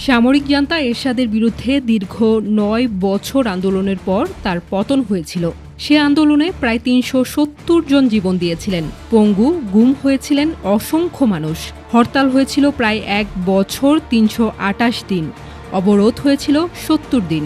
সামরিক জান্তা এরশাদের বিরুদ্ধে দীর্ঘ ৯ বছর আন্দোলনের পর তার পতন হয়েছিল। সে আন্দোলনে প্রায় ৩৭০ জন জীবন দিয়েছিলেন। পঙ্গু, গুম হয়েছিলেন অসংখ্য মানুষ। হরতাল হয়েছিল প্রায় ১ বছর ৩২৮ দিন। অবরোধ হয়েছিল ৭০ দিন।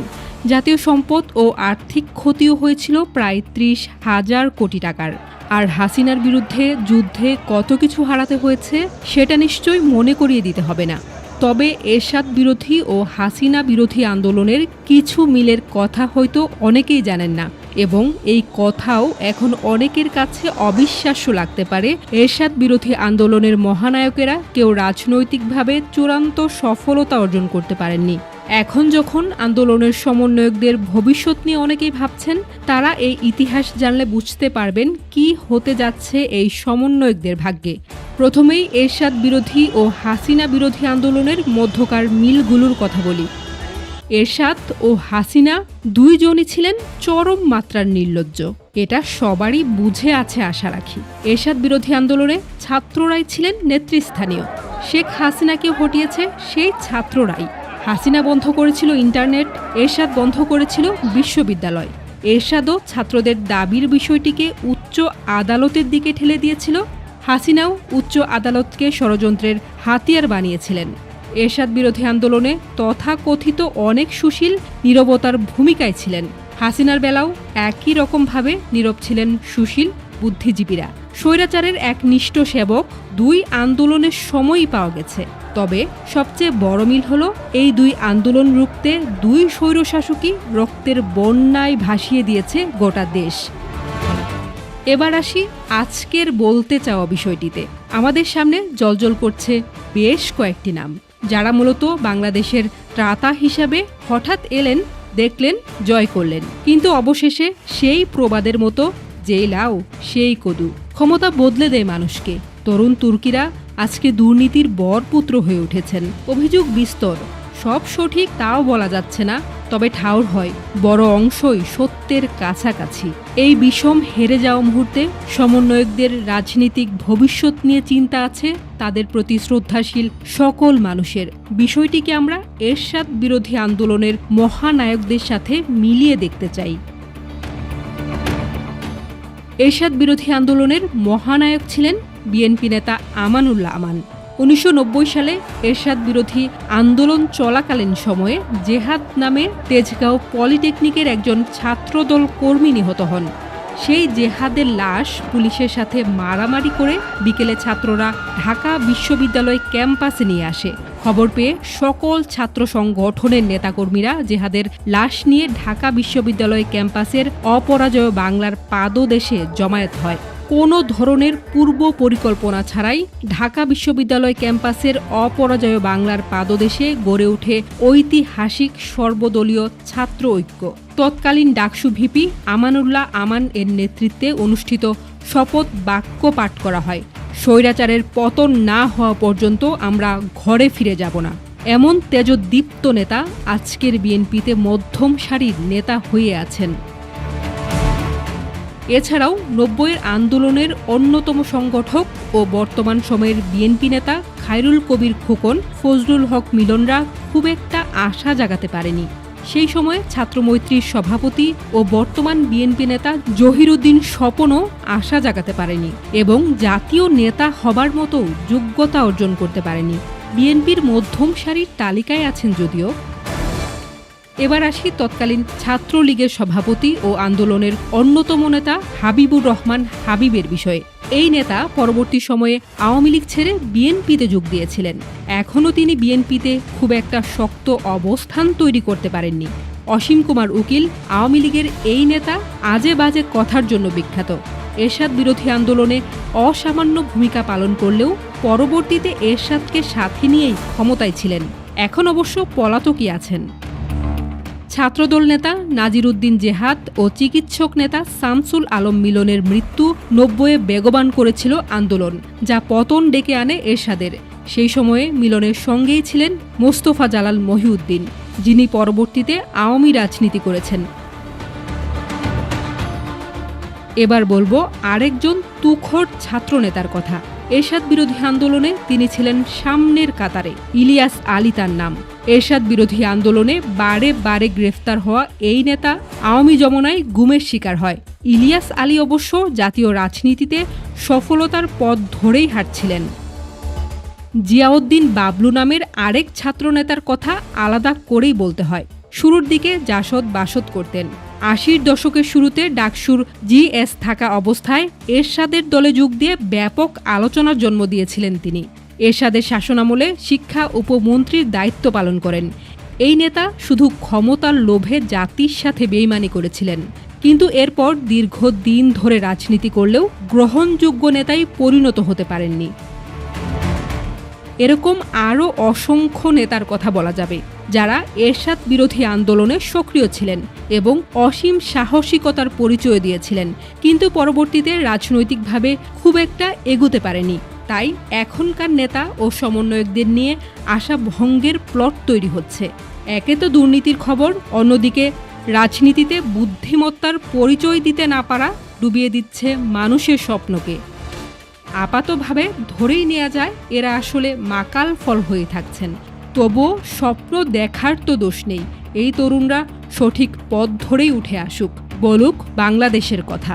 জাতীয় সম্পদ ও আর্থিক ক্ষতিও হয়েছিল প্রায় ৩০,০০০ কোটি টাকার। আর হাসিনার বিরুদ্ধে যুদ্ধে কত কিছু হারাতে হয়েছে সেটা নিশ্চয়ই মনে করিয়ে দিতে হবে না। তবে এরশাদ বিরোধী ও হাসিনা বিরোধী আন্দোলনের কিছু মিলের কথা হয়তো অনেকেই জানেন না, এবং এই কথাও এখন অনেকের কাছে অবিশ্বাস্য লাগতে পারে। এরশাদ বিরোধী আন্দোলনের মহানায়কেরা কেউ রাজনৈতিকভাবে চূড়ান্ত সফলতা অর্জন করতে পারেননি। এখন যখন আন্দোলনের সমন্বয়কদের ভবিষ্যৎ নিয়ে অনেকেই ভাবছেন, তারা এই ইতিহাস জানলে বুঝতে পারবেন কি হতে যাচ্ছে এই সমন্বয়কদের ভাগ্যে। প্রথমেই এরশাদ বিরোধী ও হাসিনা বিরোধী আন্দোলনের মধ্যকার মিলগুলোর কথা বলি। এরশাদ ও হাসিনা দুইজনই ছিলেন চরম মাত্রার নির্লজ্জ। এটা সবারই বুঝে আছে আশা রাখি। এরশাদ বিরোধী আন্দোলনে ছাত্ররাই ছিলেন নেতৃস্থানীয়। শেখ হাসিনাকে হটিয়েছে সেই ছাত্ররাই। হাসিনা বন্ধ করেছিল ইন্টারনেট, এরশাদ বন্ধ করেছিল বিশ্ববিদ্যালয়। এরশাদও ছাত্রদের দাবির বিষয়টিকে উচ্চ আদালতের দিকে ঠেলে দিয়েছিল। হাসিনাও উচ্চ আদালতকে ষড়যন্ত্রের হাতিয়ার বানিয়েছিলেন। এরশাদ বিরোধী আন্দোলনে তথাকথিত অনেক সুশীল নীরবতার ভূমিকায় ছিলেন। হাসিনার বেলাও একই রকমভাবে নীরব ছিলেন সুশীল বুদ্ধিজীবীরা। স্বৈরাচারের এক নিষ্ঠ সেবক দুই আন্দোলনের সময়ই পাওয়া গেছে। তবে সবচেয়ে বড় মিল হল এই দুই আন্দোলন রুখতে দুই স্বৈরশাসকই রক্তের বন্যায় ভাসিয়ে দিয়েছে গোটা দেশ। এবার আসি আজকের বলতে চাওয়া বিষয়টিতে। আমাদের সামনে জ্বলজ্বল করছে বেশ কয়েকটি নাম, যারা মূলত বাংলাদেশের ত্রাতা হিসাবে হঠাৎ এলেন, দেখলেন, জয় করলেন, কিন্তু অবশেষে সেই প্রবাদের মতো যেই লাউ সেই কদু। ক্ষমতা বদলে দেয় মানুষকে। তরুণ তুর্কিরা আজকে দুর্নীতির বরপুত্র হয়ে উঠেছেন। অভিযোগ বিস্তর, সব সঠিক তাও বলা যাচ্ছে না, তবে ঠাউর হয় বড় অংশই সত্যের কাছাকাছি। এই বিষম হেরে যাওয়া মুহূর্তে সমন্বয়কদের রাজনীতিক ভবিষ্যৎ নিয়ে চিন্তা আছে তাদের প্রতি শ্রদ্ধাশীল সকল মানুষের। বিষয়টিকে আমরা এরশাদ বিরোধী আন্দোলনের মহানায়কদের সাথে মিলিয়ে দেখতে চাই। এরশাদ বিরোধী আন্দোলনের মহানায়ক ছিলেন বিএনপি নেতা আমানুল্লাহ আমান। ১৯৯০ সালে এরশাদ বিরোধী আন্দোলন চলাকালীন সময়ে জেহাদ নামে তেজগাঁও পলিটেকনিকের একজন ছাত্রদল কর্মী নিহত হন। সেই জেহাদের লাশ পুলিশের সাথে মারামারি করে বিকেলে ছাত্ররা ঢাকা বিশ্ববিদ্যালয় ক্যাম্পাসে নিয়ে আসে। খবর পেয়ে সকল ছাত্র সংগঠনের নেতাকর্মীরা জেহাদের লাশ নিয়ে ঢাকা বিশ্ববিদ্যালয় ক্যাম্পাসের অপরাজয় বাংলার পাদদেশে জমায়েত হয়। কোনো ধরনের পূর্ব পরিকল্পনা ছাড়াই ঢাকা বিশ্ববিদ্যালয় ক্যাম্পাসের অপরাজয় বাংলার পাদদেশে গড়ে ওঠে ঐতিহাসিক সর্বদলীয় ছাত্র ঐক্য। তৎকালীন ডাকসু ভিপি আমানুল্লাহ আমান এর নেতৃত্বে অনুষ্ঠিত শপথ বাক্য পাঠ করা হয়। স্বৈরাচারের পতন না হওয়া পর্যন্ত আমরা ঘরে ফিরে যাব না, এমন তেজোদ্দীপ্ত নেতা আজকের বিএনপিতে মধ্যম সারির নেতা হয়ে আছেন। এছাড়াও ৯০-এর আন্দোলনের অন্যতম সংগঠক ও বর্তমান সময়ের বিএনপি নেতা খায়রুল কবির খোকন, ফজলুল হক মিলনরা খুব একটা আশা জাগাতে পারেনি। সেই সময়ে ছাত্রমৈত্রীর সভাপতি ও বর্তমান বিএনপি নেতা জহিরুদ্দিন স্বপনও আশা জাগাতে পারেনি এবং জাতীয় নেতা হবার মতো যোগ্যতা অর্জন করতে পারেনি। বিএনপির মধ্যম সারির তালিকায় আছেন যদিও। এবার আসি তৎকালীন ছাত্রলীগের সভাপতি ও আন্দোলনের অন্যতম নেতা হাবিবুর রহমান হাবিবের বিষয়ে। এই নেতা পরবর্তী সময়ে আওয়ামী লীগ ছেড়ে বিএনপিতে যোগ দিয়েছিলেন। এখনও তিনি বিএনপিতে খুব একটা শক্ত অবস্থান তৈরি করতে পারেননি। অসীম কুমার উকিল আওয়ামী লীগের এই নেতা আজে বাজে কথার জন্য বিখ্যাত। এরশাদ বিরোধী আন্দোলনে অসামান্য ভূমিকা পালন করলেও পরবর্তীতে এরশাদকে সাথে নিয়েই ক্ষমতায় ছিলেন। এখন অবশ্য পলাতকই আছেন। ছাত্রদল নেতা নাজির উদ্দিন জেহাদ ও চিকিৎসক নেতা শামসুল আলম মিলনের মৃত্যু ৯০-এ বেগবান করেছিল আন্দোলন, যা পতন ডেকে আনে এরশাদের। সেই সময়ে মিলনের সঙ্গেই ছিলেন মোস্তফা জালাল মহিউদ্দিন, যিনি পরবর্তীতে আওয়ামী রাজনীতি করেছেন। এবার বলবো আরেকজন তুখোড় ছাত্রনেতার কথা, এরশাদ বিরোধী আন্দোলনে তিনি ছিলেন সামনের কাতারে। ইলিয়াস আলী তার নাম। এরশাদ বিরোধী আন্দোলনে বারে বারে গ্রেফতার হওয়া এই নেতা আওয়ামী জমানায় গুমের শিকার হয়। ইলিয়াস আলী অবশ্য জাতীয় রাজনীতিতে সফলতার পথ ধরেই হাঁটছিলেন। জিয়াউদ্দিন বাবলু নামের আরেক ছাত্রনেতার কথা আলাদা করেই বলতে হয়। শুরুর দিকে জাসদ বাসদ করতেন। ৮০ দশকের শুরুতে ডাকসুর জিএস থাকা অবস্থায় এরশাদের দলে যোগ দিয়ে ব্যাপক আলোচনার জন্ম দিয়েছিলেন তিনি। এরশাদের শাসনামলে শিক্ষা উপমন্ত্রীর দায়িত্ব পালন করেন। এই নেতা শুধু ক্ষমতার লোভে জাতির সাথে বেইমানি করেছিলেন, কিন্তু এরপর দীর্ঘদিন ধরে রাজনীতি করলেও গ্রহণযোগ্য নেতায় পরিণত হতে পারেননি। এরকম আরও অসংখ্য নেতার কথা বলা যাবে, যারা এরশাদ বিরোধী আন্দোলনে সক্রিয় ছিলেন এবং অসীম সাহসিকতার পরিচয় দিয়েছিলেন, কিন্তু পরবর্তীতে রাজনৈতিকভাবে খুব একটা এগোতে পারেনি। তাই এখনকার নেতা ও সমন্বয়কদের নিয়ে আশা ভঙ্গের প্লট তৈরি হচ্ছে। একে তো দুর্নীতির খবর, অন্যদিকে রাজনীতিতে বুদ্ধিমত্তার পরিচয় দিতে না পারা ডুবিয়ে দিচ্ছে মানুষের স্বপ্নকে। আপাতভাবে ধরেই নেওয়া যায় এরা আসলে মাকাল ফল হয়ে থাকছেন। তবুও স্বপ্ন দেখার তো দোষ নেই। এই তরুণরা সঠিক পথ ধরেই উঠে আসুক, বলুক বাংলাদেশের কথা।